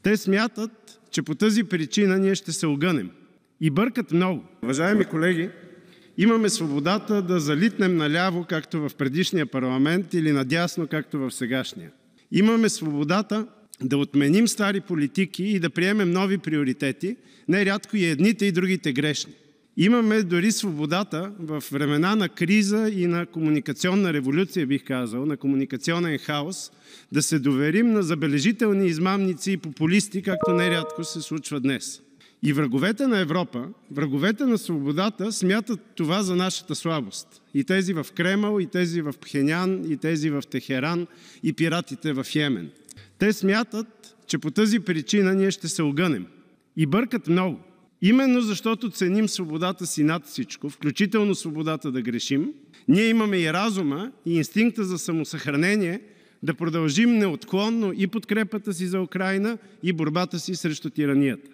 Те смятат, че по тази причина ние ще се огънем. И бъркат много. Уважаеми колеги, имаме свободата да залитнем наляво, както в предишния парламент, или надясно, както в сегашния. Имаме свободата да отменим стари политики и да приемем нови приоритети, нерядко и едните и другите грешни. Имаме дори свободата в времена на криза и на комуникационна революция, бих казал, на комуникационен хаос, да се доверим на забележителни измамници и популисти, както нерядко се случва днес. И враговете на Европа, враговете на свободата смятат това за нашата слабост. И тези в Кремъл, и тези в Пхенян, и тези в Техеран, и пиратите в Йемен. Те смятат, че по тази причина ние ще се огънем. И бъркат много. Именно защото ценим свободата си над всичко, включително свободата да грешим, ние имаме и разума, и инстинкта за самосъхранение да продължим неотклонно и подкрепата си за Украйна, и борбата си срещу тиранията.